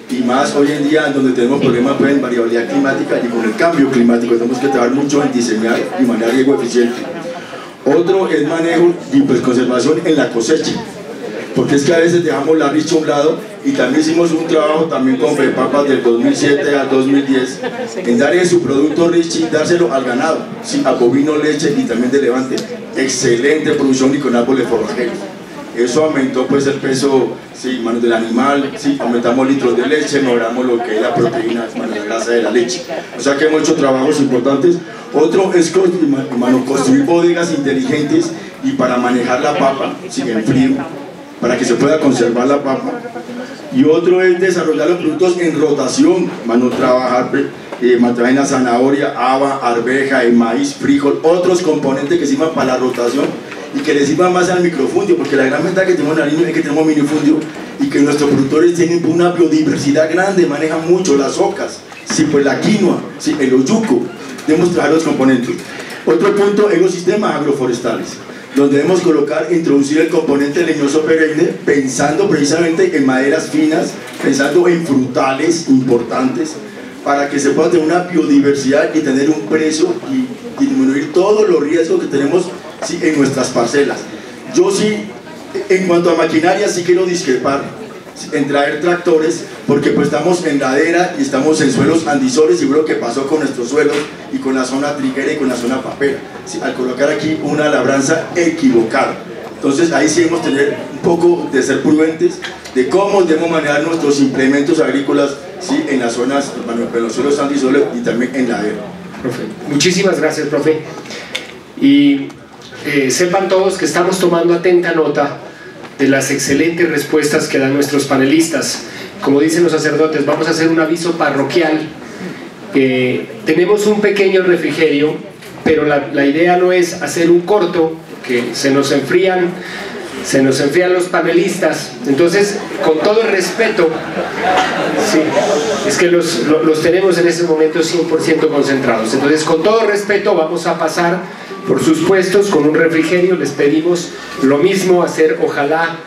y más hoy en día donde tenemos problemas pues, en variabilidad climática y con el cambio climático. Tenemos que trabajar mucho en diseñar y manejar riego eficiente. Otro es manejo y pues conservación en la cosecha, porque es que a veces dejamos la richa a un lado, y también hicimos un trabajo también con FEPAPA del 2007 al 2010 en darle su producto rich y dárselo al ganado, sí, a bovino, leche y también de levante. Excelente producción, y con árboles forrajeros. Eso aumentó pues el peso, sí, mano, del animal, sí, aumentamos litros de leche, mejoramos lo que es la proteína, mano, la grasa de la leche. O sea que hemos hecho trabajos importantes. Otro es construir bodegas inteligentes y para manejar la papa, sí, en frío, para que se pueda conservar la papa. Y otro es desarrollar los productos en rotación, trabajar en la zanahoria, haba, arveja, el maíz, frijol, otros componentes que sirvan para la rotación y que le sirvan más al microfundio, porque la gran ventaja que tenemos en la línea es que tenemos minifundio y que nuestros productores tienen una biodiversidad grande, manejan mucho las ocas, sí, pues la quinoa, sí, el oyuco. Debemos trabajar los componentes. Otro punto es los sistemas agroforestales, donde debemos introducir el componente leñoso perenne, pensando precisamente en maderas finas, pensando en frutales importantes, para que se pueda tener una biodiversidad y tener un precio y disminuir todos los riesgos que tenemos, sí, en nuestras parcelas. Yo sí, en cuanto a maquinaria, sí quiero discrepar en traer tractores, porque pues estamos en ladera y estamos en suelos andisores, y creo que pasó con nuestros suelos y con la zona triguera y con la zona papera, ¿sí? Al colocar aquí una labranza equivocada. Entonces ahí sí debemos tener un poco de ser prudentes de cómo debemos manejar nuestros implementos agrícolas, ¿sí? En las zonas, en los suelos andisores y también en ladera. Profe, muchísimas gracias, profe. Y sepan todos que estamos tomando atenta nota de las excelentes respuestas que dan nuestros panelistas. Como dicen los sacerdotes, vamos a hacer un aviso parroquial. Tenemos un pequeño refrigerio, pero la idea no es hacer un corto, que se nos enfrían Se nos enfrían los panelistas. Entonces, con todo el respeto, sí, es que los tenemos en ese momento 100% concentrados. Entonces, con todo respeto, vamos a pasar por sus puestos con un refrigerio. Les pedimos lo mismo, hacer ojalá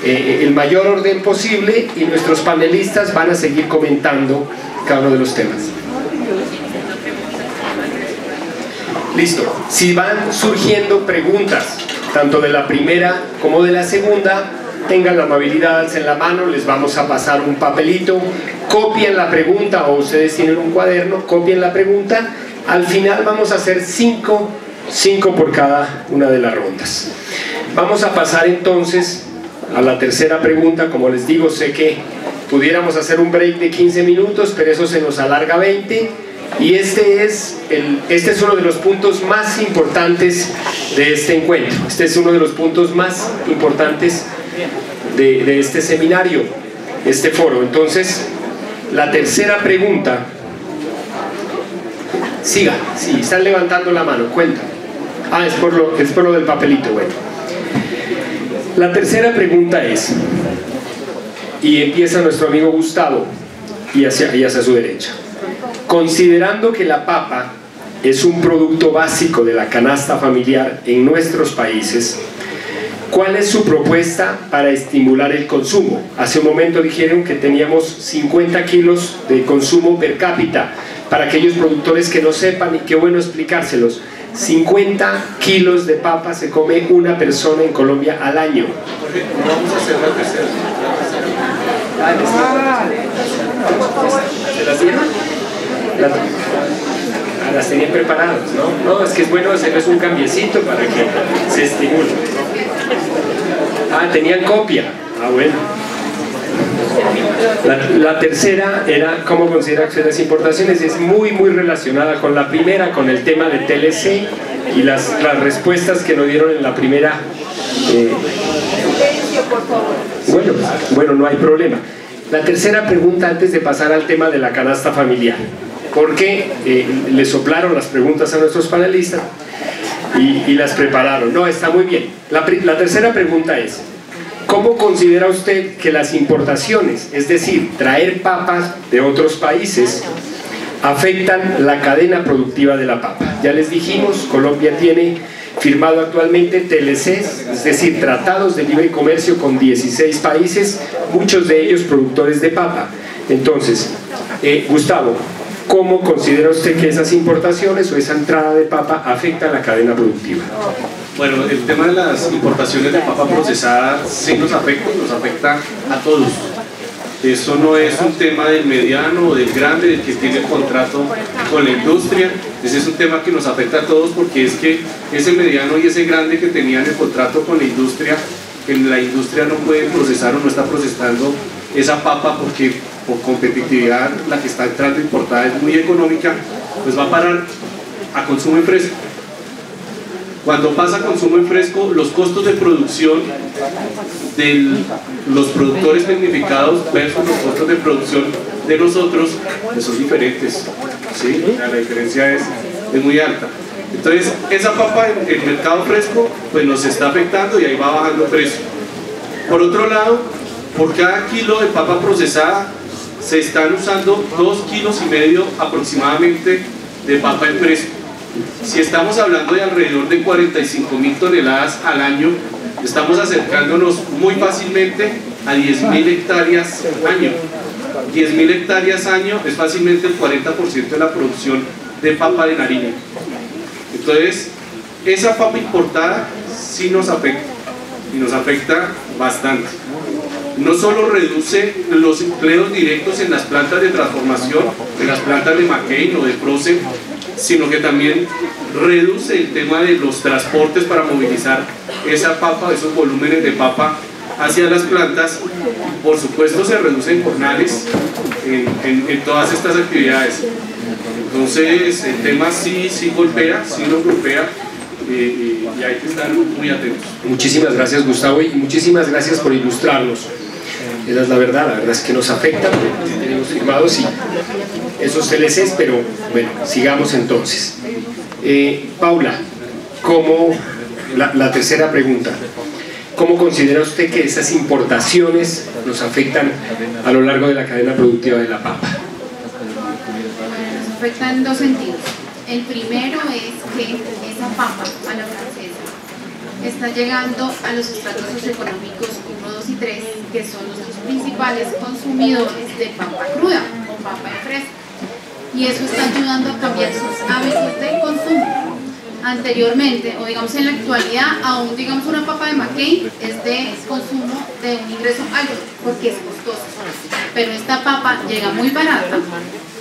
el mayor orden posible, y nuestros panelistas van a seguir comentando cada uno de los temas. Listo. Si van surgiendo preguntas, tanto de la primera como de la segunda, tengan la amabilidad, alcen la mano, les vamos a pasar un papelito, copien la pregunta, o ustedes tienen un cuaderno, copien la pregunta. Al final vamos a hacer 5 por cada una de las rondas. Vamos a pasar entonces a la tercera pregunta. Como les digo, sé que pudiéramos hacer un break de 15 minutos, pero eso se nos alarga 20. Y este es uno de los puntos más importantes de este encuentro. Este es uno de los puntos más importantes de este seminario, este foro. Entonces, la tercera pregunta. Siga, sí, están levantando la mano, cuenta. Ah, es por lo del papelito, bueno. La tercera pregunta es, y empieza nuestro amigo Gustavo, y hacia su derecha. Considerando que la papa es un producto básico de la canasta familiar en nuestros países, ¿cuál es su propuesta para estimular el consumo? Hace un momento dijeron que teníamos 50 kilos de consumo per cápita. Para aquellos productores que no sepan, y qué bueno explicárselos, 50 kilos de papa se come una persona en Colombia al año. Vamos a hacer la tercera. ¿Se las dieron? Las tenían preparadas, ¿no? No, es que es bueno hacerles un cambiecito para que se estimule. Ah, tenían copia. Ah, bueno. La tercera era cómo considera que las importaciones. Es muy relacionada con la primera, con el tema de TLC y las respuestas que nos dieron en la primera. Bueno, no hay problema. La tercera pregunta, antes de pasar al tema de la canasta familiar, porque le soplaron las preguntas a nuestros panelistas y las prepararon. No, está muy bien. La tercera pregunta es: ¿cómo considera usted que las importaciones, es decir, traer papas de otros países, afectan la cadena productiva de la papa? Ya les dijimos, Colombia tiene firmado actualmente TLCs, es decir, tratados de libre comercio con 16 países, muchos de ellos productores de papa. Entonces, Gustavo, ¿cómo considera usted que esas importaciones o esa entrada de papa afecta la cadena productiva? Bueno, el tema de las importaciones de papa procesada sí nos afecta a todos. Eso no es un tema del mediano o del grande, del que tiene el contrato con la industria. Ese es un tema que nos afecta a todos, porque es que ese mediano y ese grande que tenían el contrato con la industria, en la industria no puede procesar o no está procesando esa papa porque por competitividad la que está entrando importada es muy económica, pues va a parar a consumo en fresco. Cuando pasa a consumo en fresco, los costos de producción de los productores tecnificados versus los costos de producción de nosotros pues son diferentes, ¿sí? La diferencia es muy alta. Entonces, esa papa en el mercado fresco pues nos está afectando y ahí va bajando el precio. Por otro lado, por cada kilo de papa procesada se están usando 2,5 kilos aproximadamente de papa en fresco. Si estamos hablando de alrededor de 45.000 toneladas al año, estamos acercándonos muy fácilmente a 10.000 hectáreas año. 10.000 hectáreas año es fácilmente el 40% de la producción de papa de Nariño. Entonces, esa papa importada sí nos afecta, y nos afecta bastante. No solo reduce los empleos directos en las plantas de transformación, en las plantas de McCain o de Frozen, sino que también reduce el tema de los transportes para movilizar esa papa, esos volúmenes de papa hacia las plantas. Por supuesto, se reducen jornales en todas estas actividades. Entonces, el tema sí golpea, sí nos golpea, y hay que estar muy atentos. Muchísimas gracias, Gustavo, y muchísimas gracias por ilustrarnos. Esa es la verdad es que nos afecta, tenemos firmados y esos TLCs, pero bueno, sigamos entonces. Paula, como la tercera pregunta, ¿cómo considera usted que esas importaciones nos afectan a lo largo de la cadena productiva de la papa? Bueno, nos afecta en dos sentidos. El primero es que esa papa a la francesa está llegando a los estratos socioeconómicos 1, 2 y 3, que son los dos principales consumidores de papa cruda o papa en fresco. Y eso está ayudando a cambiar sus hábitos de consumo. Anteriormente, o digamos en la actualidad, aún digamos una papa de McCain es de consumo de un ingreso alto, porque es costoso. Pero esta papa llega muy barata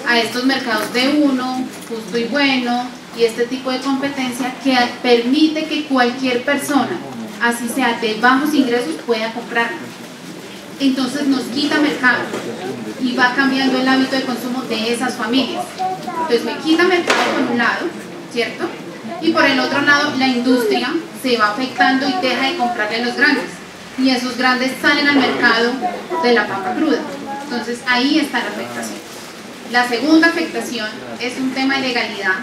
a estos mercados de uno, justo y bueno, y este tipo de competencia que permite que cualquier persona, así sea de bajos ingresos, pueda comprarla. Entonces nos quita mercado y va cambiando el hábito de consumo de esas familias. Entonces me quita mercado por un lado, ¿cierto? Y por el otro lado la industria se va afectando y deja de comprarle a los grandes. Y esos grandes salen al mercado de la papa cruda. Entonces ahí está la afectación. La segunda afectación es un tema de legalidad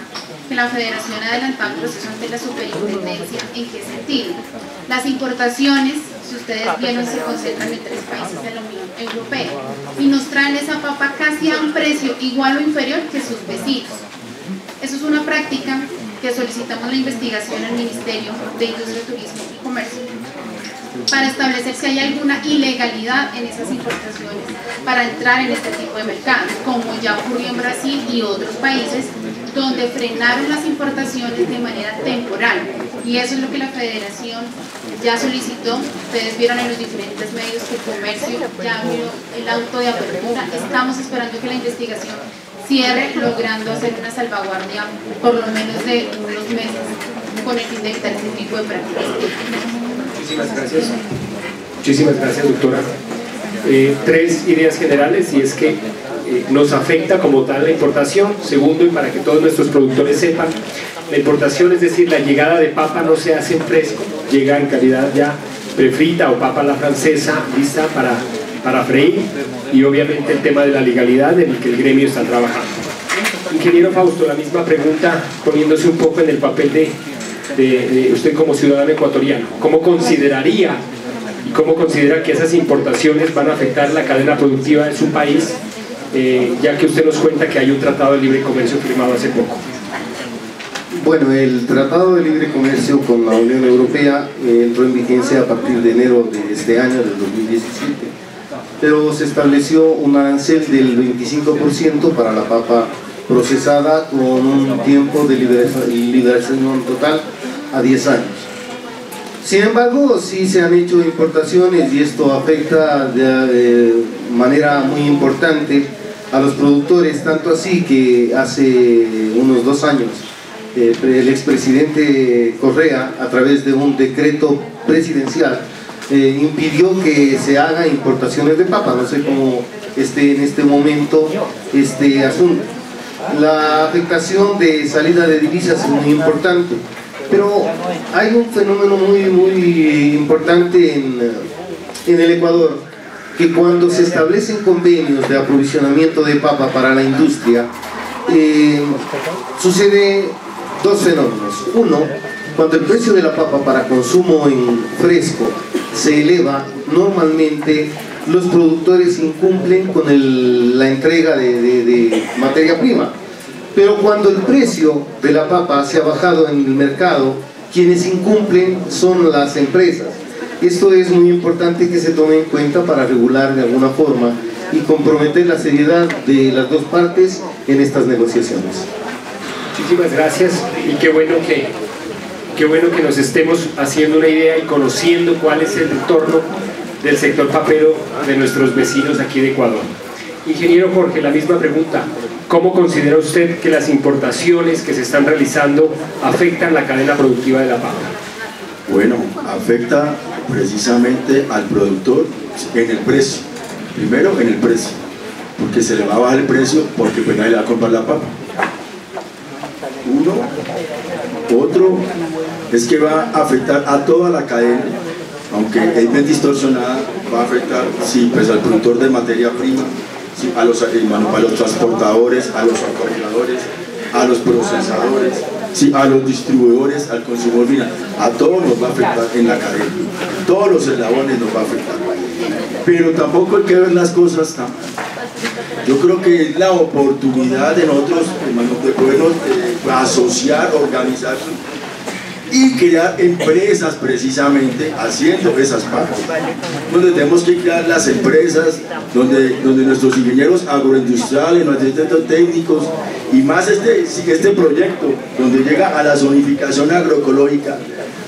que la Federación ha adelantado un proceso ante la superintendencia. ¿En qué sentido? Las importaciones, si ustedes vieron, se concentran en 3 países de la Unión Europea y nos traen esa papa casi a un precio igual o inferior que sus vecinos. Eso es una práctica que solicitamos la investigación al Ministerio de Industria, Turismo y Comercio para establecer si hay alguna ilegalidad en esas importaciones para entrar en este tipo de mercados, como ya ocurrió en Brasil y otros países donde frenaron las importaciones de manera temporal, y eso es lo que la Federación ya solicitó. Ustedes vieron en los diferentes medios que el comercio ya abrió el auto de apertura. Estamos esperando que la investigación cierre, logrando hacer una salvaguardia por lo menos de unos meses con el fin de evitar este tipo de prácticas. Muchísimas gracias. Muchísimas gracias, doctora. 3 ideas generales, y es que nos afecta como tal la importación. Segundo, y para que todos nuestros productores sepan, la importación, es decir, la llegada de papa no se hace en fresco, llega en calidad ya prefrita o papa a la francesa, lista para freír, y obviamente el tema de la legalidad en el que el gremio está trabajando. Ingeniero Fausto, la misma pregunta, poniéndose un poco en el papel de usted como ciudadano ecuatoriano. ¿Cómo consideraría y cómo considera que esas importaciones van a afectar la cadena productiva de su país, ya que usted nos cuenta que hay un tratado de libre comercio firmado hace poco? Bueno, el Tratado de Libre Comercio con la Unión Europea entró en vigencia a partir de enero de este año, del 2017, pero se estableció un arancel del 25% para la papa procesada con un tiempo de liberación total a 10 años. Sin embargo, sí se han hecho importaciones y esto afecta de manera muy importante a los productores, tanto así que hace unos 2 años el expresidente Correa, a través de un decreto presidencial, impidió que se haga importaciones de papa. No sé cómo esté en este momento este asunto. La afectación de salida de divisas es muy importante, pero hay un fenómeno muy importante en el Ecuador, que cuando se establecen convenios de aprovisionamiento de papa para la industria, sucede 2 fenómenos. Uno, cuando el precio de la papa para consumo en fresco se eleva, normalmente los productores incumplen con la entrega de materia prima. Pero cuando el precio de la papa se ha bajado en el mercado, quienes incumplen son las empresas. Esto es muy importante que se tome en cuenta para regular de alguna forma y comprometer la seriedad de las 2 partes en estas negociaciones. Muchísimas gracias, y qué bueno que nos estemos haciendo una idea y conociendo cuál es el entorno del sector papero de nuestros vecinos aquí de Ecuador. Ingeniero Jorge, la misma pregunta. ¿Cómo considera usted que las importaciones que se están realizando afectan la cadena productiva de la papa? Bueno, afecta precisamente al productor en el precio. Primero en el precio, porque se le va a bajar el precio porque pues nadie le va a comprar la papa. Uno, otro es que va a afectar a toda la cadena, aunque es bien distorsionada, va a afectar sí, pues, al productor de materia prima, sí, a los transportadores, a los acumuladores, a los procesadores, ¿sí? A los distribuidores, al consumidor final, a todos nos va a afectar en la cadena, todos los eslabones nos va a afectar, pero tampoco hay que ver las cosas tan mal. Yo creo que es la oportunidad de nosotros, hermanos, de podernos asociar, organizar y crear empresas precisamente haciendo esas partes, donde tenemos que crear las empresas, donde nuestros ingenieros agroindustriales, nuestros arquitectos técnicos y más este proyecto donde llega a la zonificación agroecológica,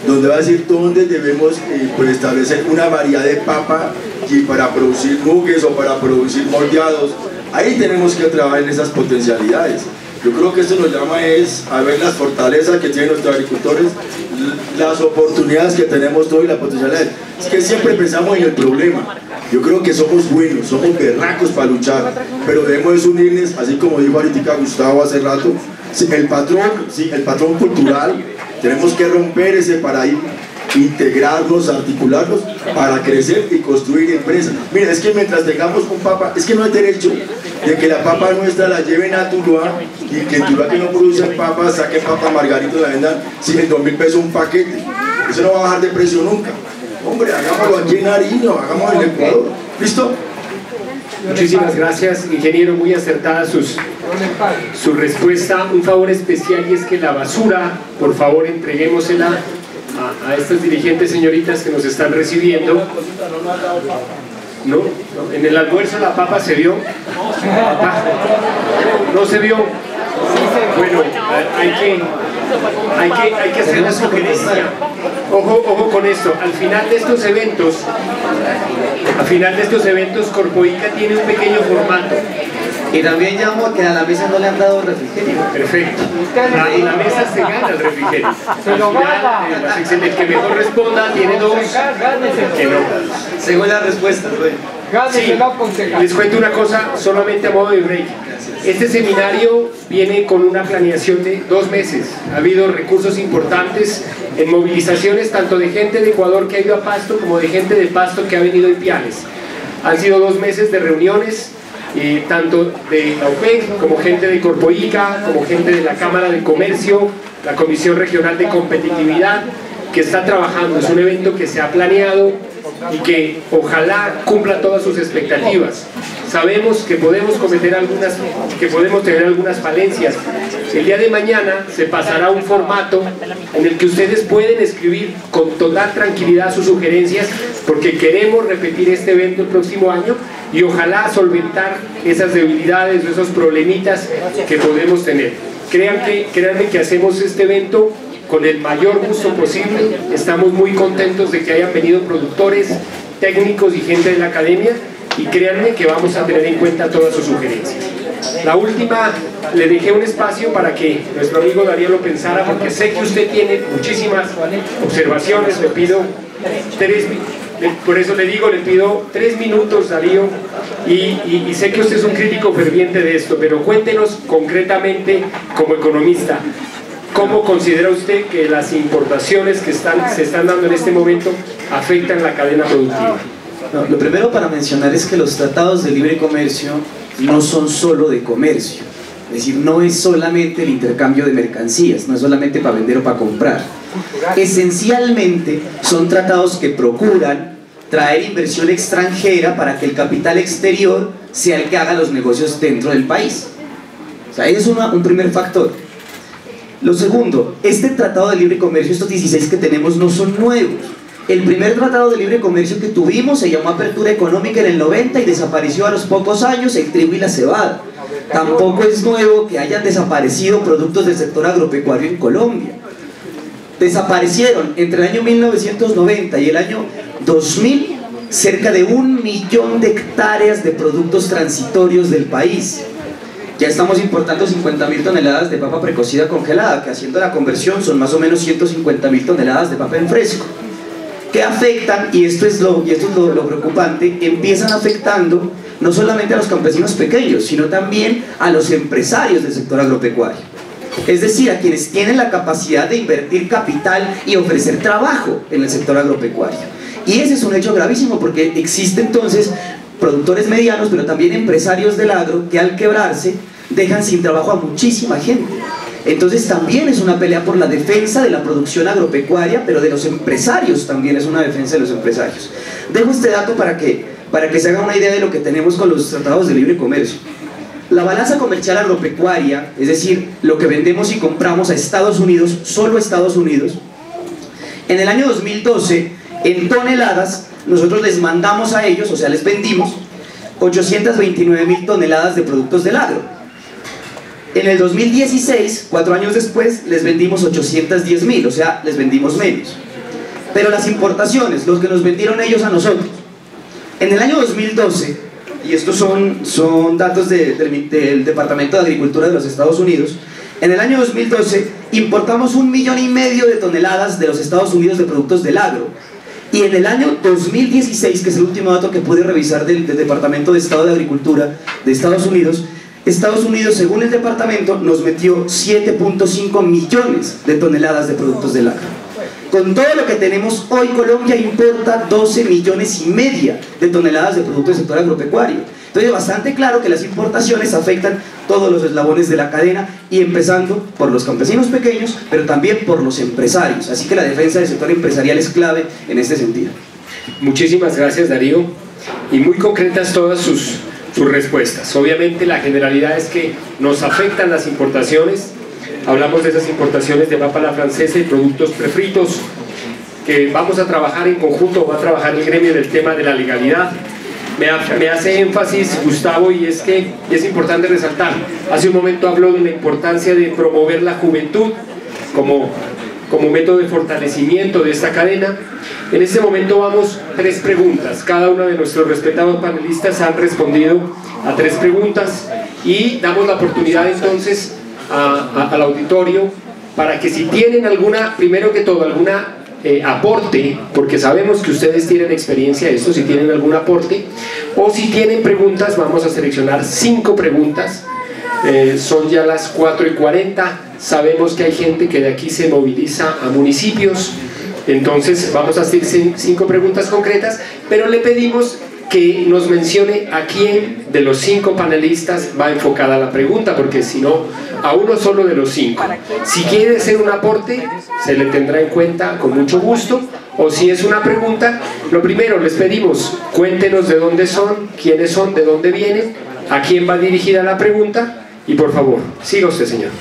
donde va a decir dónde debemos pues establecer una variedad de papa y para producir nuggets o para producir moldeados. Ahí tenemos que trabajar en esas potencialidades. Yo creo que esto nos llama a ver las fortalezas que tienen nuestros agricultores, las oportunidades que tenemos todos y las potencialidades. Es que siempre pensamos en el problema. Yo creo que somos buenos, somos berracos para luchar, pero debemos unirnos, así como dijo ahorita Gustavo hace rato, el patrón cultural, tenemos que romper ese paradigma, integrarnos, articularnos para crecer y construir empresas. Mira, es que mientras tengamos un papa, es que no hay derecho de que la papa nuestra la lleven a Tuluá y que en Tuluá, que no producen papas, saquen papa margarito y la vendan en 2.000 pesos un paquete. Eso no va a bajar de precio nunca. Hombre, hagámoslo aquí en Nariño, hagámoslo en Ecuador. ¿Listo? Muchísimas gracias, ingeniero, muy acertada su respuesta. Un favor especial, y es que la basura, por favor, entreguémosela a estas dirigentes señoritas que nos están recibiendo. ¿No? En el almuerzo la papa se vio. ¿No se vio? Bueno, hay que hacer una sugerencia. Ojo con esto. Al final de estos eventos, Corpoica tiene un pequeño formato. Y también llamo a que a la mesa no le han dado refrigerio. Perfecto. En la mesa se gana el refrigerio. Al final, el que mejor responda tiene 2. Que no. Según la respuesta. Sí, les cuento una cosa, solamente a modo de break. Este seminario viene con una planeación de 2 meses. Ha habido recursos importantes en movilizaciones, tanto de gente de Ecuador que ha ido a Pasto como de gente de Pasto que ha venido en Piales. Han sido 2 meses de reuniones, tanto de la UPEC como gente de Corpoica, como gente de la Cámara de Comercio, la Comisión Regional de Competitividad, que está trabajando. Es un evento que se ha planeado y que ojalá cumpla todas sus expectativas. Sabemos que podemos tener algunas falencias. El día de mañana se pasará a un formato en el que ustedes pueden escribir con total tranquilidad sus sugerencias, porque queremos repetir este evento el próximo año y ojalá solventar esas debilidades o esos problemitas que podemos tener. Créanme que hacemos este evento con el mayor gusto posible. Estamos muy contentos de que hayan venido productores, técnicos y gente de la academia, y créanme que vamos a tener en cuenta todas sus sugerencias. La última, le dejé un espacio para que nuestro amigo Darío lo pensara, porque sé que usted tiene muchísimas observaciones. Le pido 3 por eso le pido 3 minutos, Darío, y sé que usted es un crítico ferviente de esto, pero cuéntenos concretamente, como economista, ¿cómo considera usted que las importaciones que se están dando en este momento afectan la cadena productiva? No, lo primero para mencionar es que los tratados de libre comercio no son solo de comercio, es decir, no es solamente el intercambio de mercancías, no es solamente para vender o para comprar. Esencialmente son tratados que procuran traer inversión extranjera para que el capital exterior sea el que haga los negocios dentro del país. O sea, ese es un primer factor. Lo segundo, este tratado de libre comercio, estos 16 que tenemos, no son nuevos. El primer tratado de libre comercio que tuvimos se llamó Apertura Económica en el 90 y desapareció a los pocos años el trigo y la cebada. Tampoco es nuevo que hayan desaparecido productos del sector agropecuario en Colombia. Desaparecieron entre el año 1990 y el año 2000 cerca de 1 millón de hectáreas de productos transitorios del país. Ya estamos importando 50.000 toneladas de papa precocida congelada, que haciendo la conversión son más o menos 150.000 toneladas de papa en fresco, que afectan, y esto es lo preocupante, empiezan afectando no solamente a los campesinos pequeños, sino también a los empresarios del sector agropecuario. Es decir, a quienes tienen la capacidad de invertir capital y ofrecer trabajo en el sector agropecuario. Y ese es un hecho gravísimo, porque existen entonces productores medianos, pero también empresarios del agro, que al quebrarse dejan sin trabajo a muchísima gente. Entonces también es una pelea por la defensa de la producción agropecuaria, pero de los empresarios también es una defensa de los empresarios. Dejo este dato para que se haga una idea de lo que tenemos con los tratados de libre comercio. La balanza comercial agropecuaria, es decir, lo que vendemos y compramos a Estados Unidos, solo a Estados Unidos, en el año 2012, en toneladas, nosotros les mandamos a ellos, o sea, les vendimos 829.000 toneladas de productos del agro. En el 2016, 4 años después, les vendimos 810.000, o sea, les vendimos menos. Pero las importaciones, los que nos vendieron ellos a nosotros, en el año 2012, y estos son datos del Departamento de Agricultura de los Estados Unidos, en el año 2012 importamos 1,5 millones de toneladas de los Estados Unidos de productos del agro. Y en el año 2016, que es el último dato que pude revisar del Departamento de Estado de Agricultura de Estados Unidos, según el departamento, nos metió 7.5 millones de toneladas de productos del agro. Con todo lo que tenemos hoy, Colombia importa 12,5 millones de toneladas de productos del sector agropecuario. Entonces es bastante claro que las importaciones afectan todos los eslabones de la cadena, y empezando por los campesinos pequeños, pero también por los empresarios. Así que la defensa del sector empresarial es clave en este sentido. Muchísimas gracias, Darío, y muy concretas todas sus respuestas. Obviamente la generalidad es que nos afectan las importaciones. Hablamos de esas importaciones de papa a la francesa y productos prefritos, que vamos a trabajar en conjunto, va a trabajar el gremio del tema de la legalidad. Me hace énfasis Gustavo, y es que es importante resaltar, hace un momento habló de la importancia de promover la juventud como método de fortalecimiento de esta cadena. En este momento vamos 3 preguntas, cada uno de nuestros respetados panelistas han respondido a 3 preguntas, y damos la oportunidad entonces al auditorio para que si tienen alguna, primero que todo, alguna aporte, porque sabemos que ustedes tienen experiencia en esto, si tienen algún aporte, o si tienen preguntas, vamos a seleccionar 5 preguntas. Son ya las 4:40, sabemos que hay gente que de aquí se moviliza a municipios, entonces vamos a hacer 5 preguntas concretas, pero le pedimos que nos mencione a quién de los 5 panelistas va enfocada la pregunta, porque si no, a uno solo de los 5. Si quiere hacer un aporte, se le tendrá en cuenta con mucho gusto, o si es una pregunta, lo primero les pedimos, cuéntenos de dónde son, quiénes son, de dónde vienen, a quién va dirigida la pregunta, y por favor, siga usted, señor.